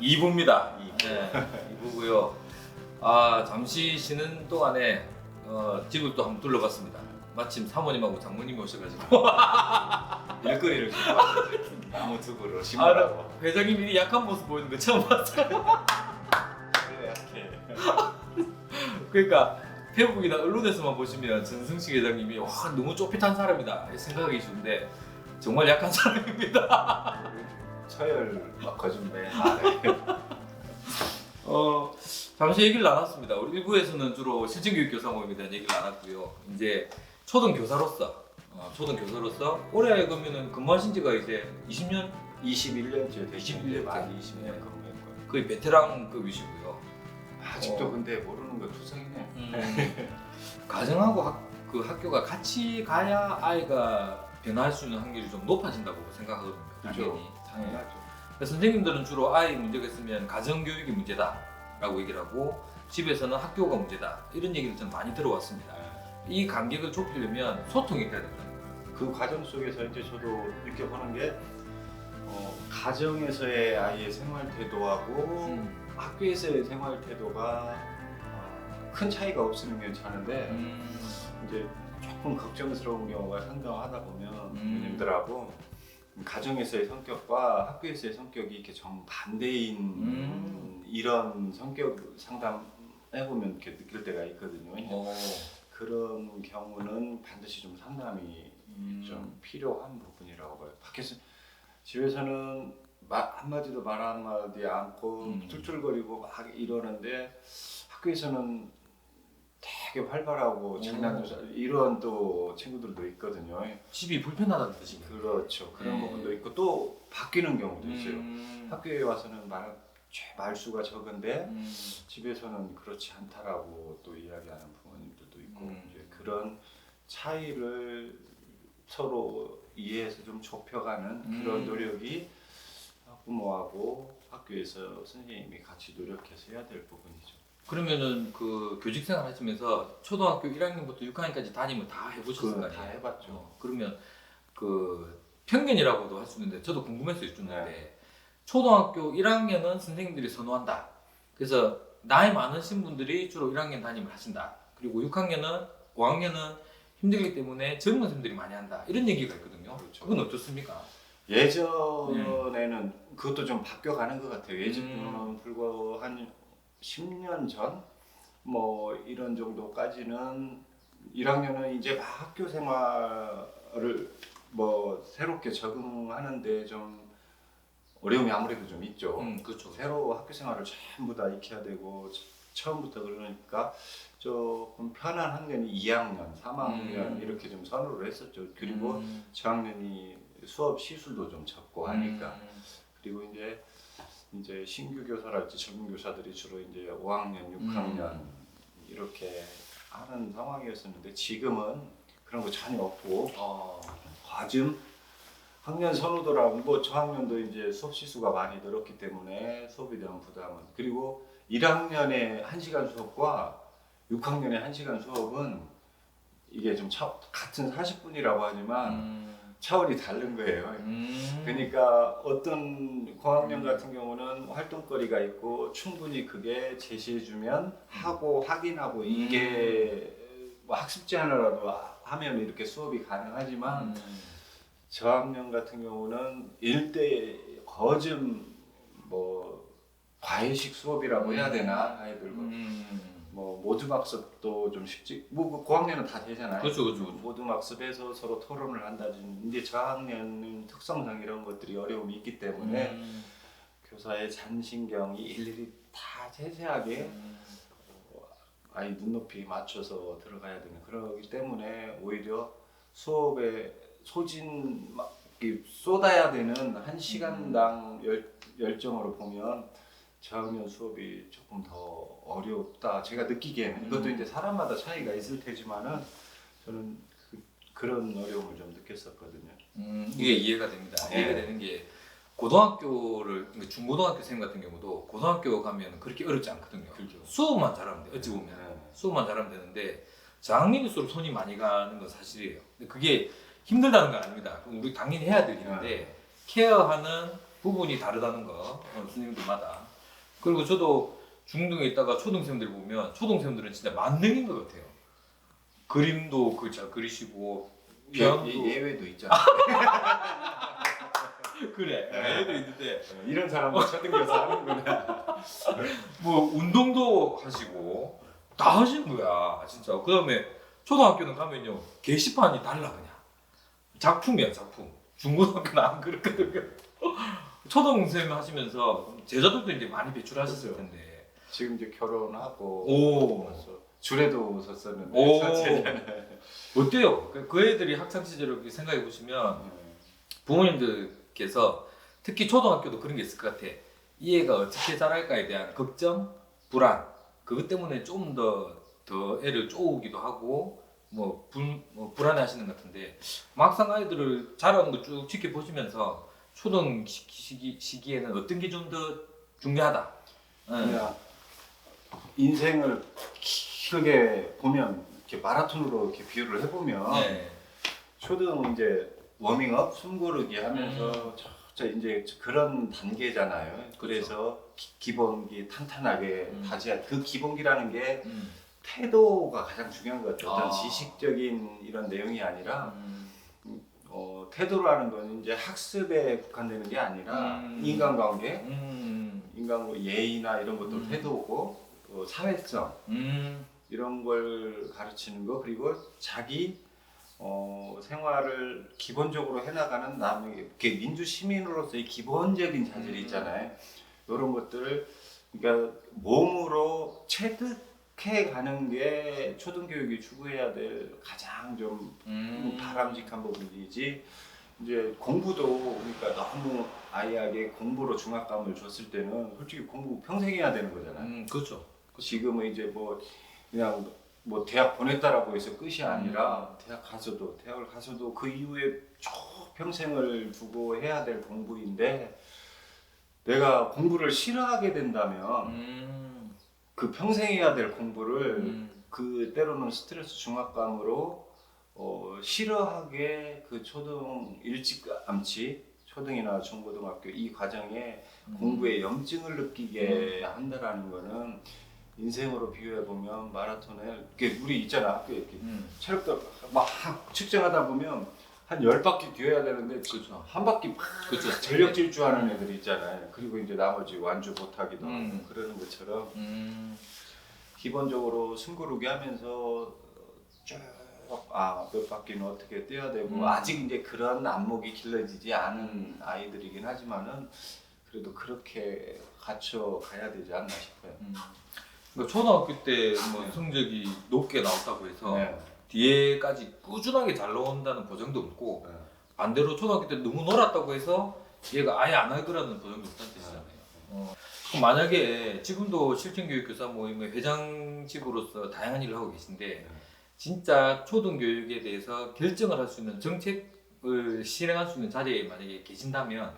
2부입니다. 이 네, 2부고요. 아, 잠시 쉬는 동안에 집을 또 한번 둘러봤습니다. 마침 사모님하고 장모님이 오셔가지고 일거리를 좀 봤어요. 나무 두부로 심으라고. 회장님이 약한 모습 보이는 거 처음 봤어요. 그래 약해. 그러니까 페북이나 언론에서만 보시면 전승식 회장님이 와 너무 쪼핏한 사람이다 이렇게 생각하기 쉬운데 정말 약한 사람입니다. 서열 막 거짓말 말해. 잠시 얘기를 나눴습니다. 우리 1부에서는 주로 실전교육교사 모임에 대한 얘기를 나눴고요. 이제 초등교사로서 올해 그러면은 근무하신 지가 이제 20년 21년째 21년째. 만 20년 근무했고요. 거의 베테랑급이시고요. 아직도 근데 모르는 거 투성이네. 가정하고 그 학교가 같이 가야 아이가 변화할 수 있는 확률이 좀 높아진다고 생각하거든요. 당연히. 당연하죠. 그래서 선생님들은 주로 아이 문제가 있으면 가정교육이 문제다라고 얘기를 하고 집에서는 학교가 문제다 이런 얘기를 좀 많이 들어왔습니다. 이 간격을 좁히려면 소통이 돼야 된다. 그 과정 속에서 이제 저도 느껴보는 게 가정에서의 아이의 생활 태도하고 학교에서의 생활 태도가 큰 차이가 없으면 괜찮은데 이제 조금 걱정스러운 경우가 상당하다 보면 부모님들하고 가정에서의 성격과 학교에서의 성격이 이렇게 정반대인 이런 성격 상담해보면 이렇게 느낄 때가 있거든요. 그런 경우는 반드시 좀 상담이 좀 필요한 부분이라고 봐요. 밖에서 집에서는 한마디도 말 한마디 않고 툴툴거리고 막 이러는데 학교에서는 되게 활발하고 장난도 이런 또 친구들도 있거든요. 집이 불편하다는 뜻이죠. 그렇죠. 그런 부분도 있고 또 바뀌는 경우도 있어요. 학교에 와서는 말수가 적은데 집에서는 그렇지 않다라고 또 이야기하는 부모님들도 있고 이제 그런 차이를 서로 이해해서 좀 좁혀가는 그런 노력이 부모하고 학교에서 선생님이 같이 노력해서 해야 될 부분이죠. 그러면은 그 교직생활 하시면서 초등학교 1학년부터 6학년까지 다니면 다 해보셨을 거 아니에요? 다 해봤죠. 그러면 그 평균이라고도 할 수 있는데 저도 궁금해서 여쭙는데 네. 초등학교 1학년은 선생님들이 선호한다. 그래서 나이 많으신 분들이 주로 1학년 담임을 하신다. 그리고 6학년은 5학년은 힘들기 때문에 젊은 선생님들이 많이 한다. 이런 얘기가 있거든요. 그렇죠. 그건 어떻습니까? 예전에는 그것도 좀 바뀌어가는 것 같아요. 예전에는 불과 한 10년 전 뭐 이런 정도까지는 1학년은 이제 막 학교 생활을 뭐 새롭게 적응하는데 좀 어려움이 아무래도 좀 있죠. 그렇죠. 새로 학교 생활을 전부 다 익혀야 되고 처음부터 그러니까 조금 편한 학년이 2학년, 3학년 이렇게 좀 선호를 했었죠. 그리고 저학년이 수업 시수도 좀 적고 하니까 그리고 이제 신규 교사랄지 젊은 교사들이 주로 이제 5학년, 6학년 이렇게 하는 상황이었었는데 지금은 그런 거 전혀 없고 과즘 학년 선호도랑 뭐 저학년도 이제 수업 시수가 많이 늘었기 때문에 수업에 대한 부담은 그리고 1학년의 1시간 수업과 6학년의 1시간 수업은 이게 좀 같은 40분이라고 하지만 차원이 다른 거예요. 그러니까 어떤 고학년 같은 경우는 활동거리가 있고 충분히 그게 제시해주면 하고 확인하고 이게 뭐 학습 제한이라도 하면 이렇게 수업이 가능하지만 저학년 같은 경우는 일대 거즘 뭐 과외식 수업이라고 해야 되나 아이들 뭐 모두학습도 좀 쉽지 뭐 고학년은 다 되잖아요. 그렇죠. 모두학습에서 서로 토론을 한다든지 이제 저학년은 특성상 이런 것들이 어려움이 있기 때문에 교사의 잔신경이 일일이 다 세세하게 아이 눈높이 맞춰서 들어가야 되는 그러기 때문에 오히려 수업에 소진 막 쏟아야 되는 1시간당 열정으로 보면 저학년 수업이 조금 더 어렵다. 제가 느끼기에는 이것도 이제 사람마다 차이가 있을 테지만은 저는 그런 어려움을 좀 느꼈었거든요. 이게 이해가 됩니다. 이해가 되는 게 고등학교를 중고등학교 선생님 같은 경우도 고등학교 가면 그렇게 어렵지 않거든요. 그렇죠. 수업만 잘하면 돼. 어찌 보면 수업만 잘하면 되는데 저학년일수록 손이 많이 가는 건 사실이에요. 근데 그게 힘들다는 건 아닙니다. 우리 당연히 해야 될 일인데 케어하는 부분이 다르다는 거 선생님들마다 그리고 저도 중등에 있다가 초등생들 보면 초등생들은 진짜 만능인 것 같아요. 그림도 그 잘 그리시고 피아노도 예외도 있잖아. 그래 애도 있는데 이런 사람도 초등교사 하는구나. 뭐 운동도 하시고 다 하시는 거야 진짜. 그다음에 초등학교는 가면요 게시판이 달라 그냥 작품이야 작품. 중고등학교는 안 그렇거든요. 초등생 하시면서 제자들도 이제 많이 배출하셨을 그렇죠. 텐데. 지금 이제 결혼하고 오. 벌써 줄에도 섰었는데 오. 자체는. 어때요? 그 애들이 학창 시절을 이렇게 생각해 보시면 부모님들께서 특히 초등학교도 그런 게 있을 것 같아. 이 애가 어떻게 자랄까에 대한 걱정, 불안 그것 때문에 좀 더 애를 쪼우기도 하고 뭐 불안해하시는 것 같은데 막상 아이들을 자라는 거 쭉 지켜보시면서 초등 시기에는 어떤 게 좀 더 중요하다. 그냥 인생을 크게 보면 이렇게 마라톤으로 이렇게 비유를 해보면 네. 초등 이제 워밍업 숨고르기 하면서 저 이제 그런 단계잖아요. 그래서 기본기 탄탄하게 다져야 그 기본기라는 게 태도가 가장 중요한 것 같아요. 어떤 지식적인 이런 내용이 아니라 태도라는 건 이제 학습에 국한되는 게 아니라 인간관계, 인간 예의나 이런 것도 태도고 사회성 이런 걸 가르치는 거 그리고 자기 생활을 기본적으로 해나가는 남의 이렇게 민주 시민으로서의 기본적인 자질이 있잖아요. 이런 것들을 그러니까 몸으로 체득해 가는 게 초등교육이 추구해야 될 가장 좀 바람직한 부분이지. 이제 공부도 그러니까 너무 아이에게 공부로 중압감을 줬을 때는 솔직히 공부 평생 해야 되는 거잖아요. 그렇죠. 지금은 이제 뭐 그냥 뭐 대학 보냈다라고 해서 끝이 아니라 대학을 가서도 그 이후에 쭉 평생을 두고 해야 될 공부인데 내가 공부를 싫어하게 된다면 그 평생 해야 될 공부를 그 때로는 스트레스 중압감으로 싫어하게 그 초등 일찌감치 초등이나 중고등학교 이 과정에 공부에 염증을 느끼게 한다라는 거는 인생으로 비유해 보면 마라톤에 우리 있잖아 학교에 이렇게 체력도 막 측정하다 보면 한 10바퀴 뛰어야 되는데 그렇죠. 한 바퀴 그렇죠. 전력 질주하는 애들 있잖아요. 그리고 이제 나머지 완주 못하기도 하고 그러는 것처럼 기본적으로 숨고르기 하면서 몇 바퀴는 어떻게 뛰어야 되고 아직 이제 그런 안목이 길러지지 않은 아이들이긴 하지만은 그래도 그렇게 갖춰 가야 되지 않나 싶어요. 그러니까 초등학교 때 뭐 성적이 높게 나왔다고 해서 뒤에까지 꾸준하게 잘 나온다는 보장도 없고 반대로 초등학교 때 너무 놀았다고 해서 얘가 아예 안 할 거라는 보장도 없다는 뜻이잖아요. 그럼 만약에 지금도 실천교육교사 모임의 회장직으로서 다양한 일을 하고 계신데 진짜 초등교육에 대해서 결정을 할 수 있는 정책을 실행할 수 있는 자리에 만약에 계신다면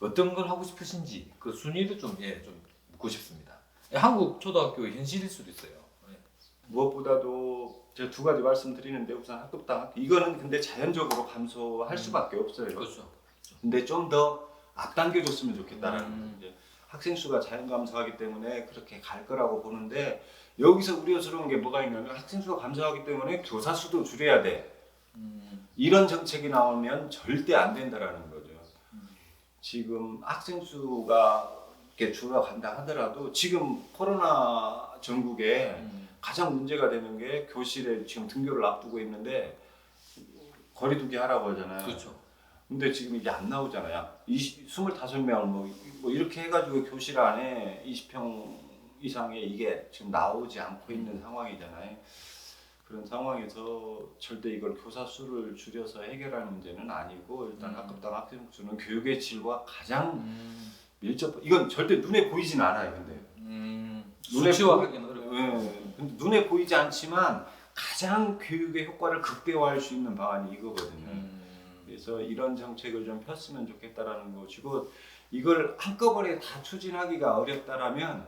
어떤 걸 하고 싶으신지 그 순위를 좀 묻고 싶습니다. 한국 초등학교 현실일 수도 있어요. 무엇보다도 제가 두 가지 말씀드리는데 우선 학급당 이거는 근데 자연적으로 감소할 수밖에 없어요. 그렇죠. 근데 좀 더 앞당겨줬으면 좋겠다라는 이제 학생 수가 자연 감소하기 때문에 그렇게 갈 거라고 보는데 여기서 우려스러운 게 뭐가 있냐면 학생 수가 감소하기 때문에 교사 수도 줄여야 돼. 이런 정책이 나오면 절대 안 된다라는 거죠. 지금 학생 수가 이렇게 줄어간다 하더라도 지금 코로나 전국에 가장 문제가 되는 게 교실에 지금 등교를 앞두고 있는데 거리두기 하라고 하잖아요. 그렇죠. 근데 지금 이게 안 나오잖아요. 25명을 뭐 이렇게 해가지고 교실 안에 20평 이상의 이게 지금 나오지 않고 있는 상황이잖아요. 그런 상황에서 절대 이걸 교사 수를 줄여서 해결할 문제는 아니고 일단 학급당 학생 수는 교육의 질과 가장 이건 절대 눈에 보이진 않아요. 근데 수치화하기는 어려워요. 근데 눈에 보이지 않지만 가장 교육의 효과를 극대화할 수 있는 방안이 이거거든요. 그래서 이런 정책을 좀 폈으면 좋겠다라는 것이고 이걸 한꺼번에 다 추진하기가 어렵다라면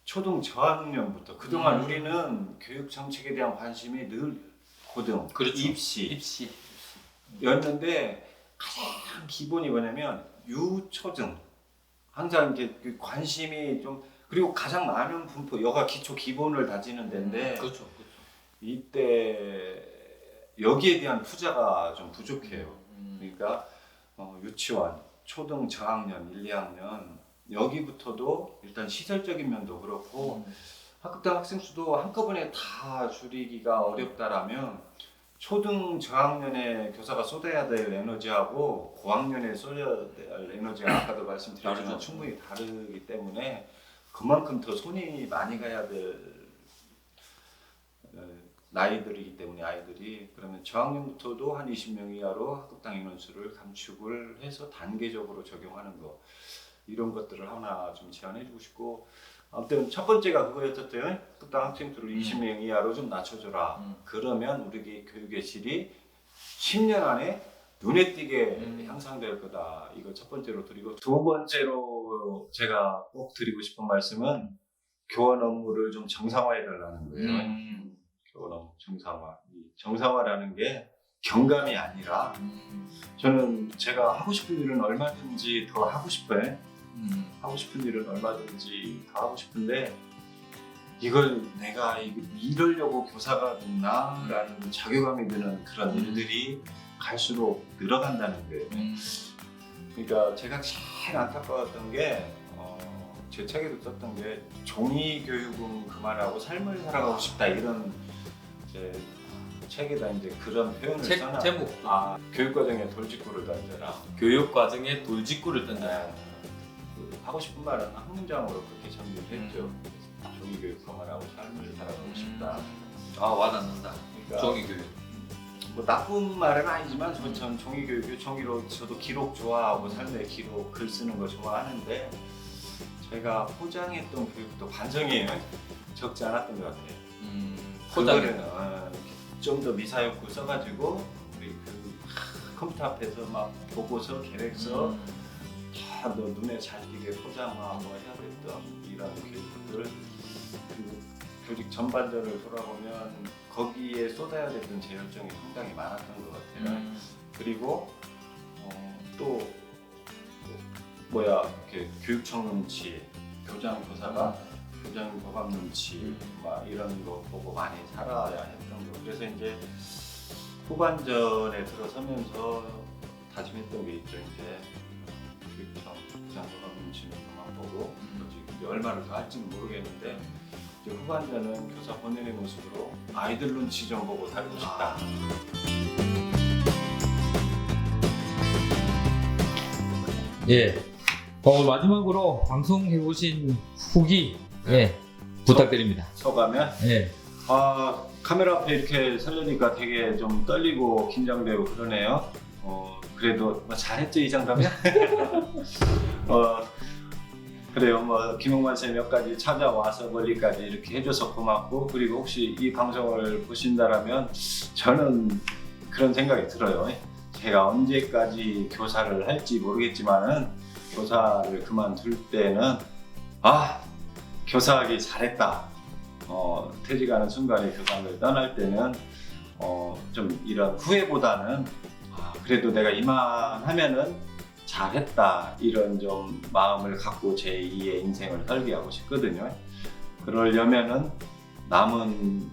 초등 저학년부터 그동안 우리는 교육 정책에 대한 관심이 늘 고등, 그렇죠. 입시였는데 가장 기본이 뭐냐면 유초등 항상 이렇게 관심이 좀 그리고 가장 많은 분포 여가 기초 기본을 다지는 데인데 그렇죠. 이때 여기에 대한 투자가 좀 부족해요. 그러니까 유치원, 초등 저학년 1, 2학년 여기부터도 일단 시설적인 면도 그렇고 학급당 학생 수도 한꺼번에 다 줄이기가 어렵다라면 초등 저학년에 교사가 쏟아야 될 에너지하고 고학년에 쏟아야 될 에너지가 아까도 말씀드렸지만 다르죠. 충분히 다르기 때문에 그만큼 더 손이 많이 가야 될 나이들이기 때문에 아이들이 그러면 저학년부터도 한 20명 이하로 학급당 인원수를 감축을 해서 단계적으로 적용하는 거 이런 것들을 하나 좀 제안해주고 싶고 아무튼 첫 번째가 그거였었대요. 학급당 학생 수를 20명 이하로 좀 낮춰줘라. 그러면 우리 교육의 질이 10년 안에 눈에 띄게 향상될 거다. 이거 첫 번째로 드리고 두 번째로 제가 꼭 드리고 싶은 말씀은 교원 업무를 좀 정상화해 달라는 거예요. 교원 업무 정상화. 이 정상화라는 게 경감이 아니라 저는 제가 하고 싶은 일은 얼마든지 더 하고 싶어요. 하고 싶은 일은 얼마든지 다 하고 싶은데 이걸 내가 이러려고 교사가 됐나? 라는 자괴감이 드는 그런 일들이 갈수록 늘어간다는 거예요. 그러니까 제가 제일 안타까웠던 게 제 책에도 썼던 게 종이 교육은 그만하고 삶을 살아가고 싶다 이런 제 책에다 이제 그런 표현을 책 써놔. 제목 교육과정에 돌직구를 던져라. 교육 과정에 돌직구를 던져라. 하고 싶은 말은 한 문장으로 그렇게 정리를 했죠. 종이 교육 그만하고 삶을 살아가고 싶다. 아 와닿는다. 그러니까 종이 교육. 뭐 나쁜 말은 아니지만 전 종이 교육이 종이로 저도 기록 좋아하고 삶의 기록 글 쓰는 거 좋아하는데 제가 포장했던 교육도 반성이 적지 않았던 것 같아요. 그거는 좀 더 미사역구 써가지고 우리 그 컴퓨터 앞에서 막 보고서 계획서 다 너 눈에 잘 띄게 포장하고 해야 됐던 이런 교육들 그리고 교직 전반전을 돌아보면 거기에 쏟아야 됐던 제 열정이 상당히 많았던 것 같아요. 그리고 또 이렇게 교육청 눈치, 교장 교사가 교장 교감 눈치 막 이런 거 보고 많이 살아야 했던 거. 그래서 이제 후반전에 들어서면서 다짐했던 게 있죠. 이제 교육청 교장 교감 눈치는 그만 보고 이제 얼마를 더 할지는 모르겠는데 이제 후반전은 교사 본연의 모습으로 아이들 눈치 좀 보고 살고 싶다. 예. 마지막으로 방송해보신 후기 부탁드립니다. 서가면 예. 카메라 앞에 이렇게 서려니까 되게 좀 떨리고 긴장되고 그러네요. 그래도 뭐 잘했죠 이 정도면? 그래요. 뭐 김용만 쌤 몇 가지 찾아와서 멀리까지 이렇게 해줘서 고맙고 그리고 혹시 이 방송을 보신다라면 저는 그런 생각이 들어요. 제가 언제까지 교사를 할지 모르겠지만은 교사를 그만둘 때는 교사하기 잘했다. 퇴직하는 순간에 교사를 떠날 때는 좀 이런 후회보다는 그래도 내가 이만하면은 잘했다 이런 좀 마음을 갖고 제 2의 인생을 설계하고 싶거든요. 그러려면은 남은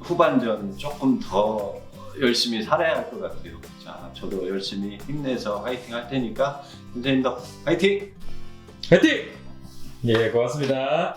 후반전 조금 더 열심히 살아야 할 것 같아요. 자, 저도 열심히 힘내서 화이팅 할 테니까 선생님도 화이팅! 화이팅! 예, 고맙습니다.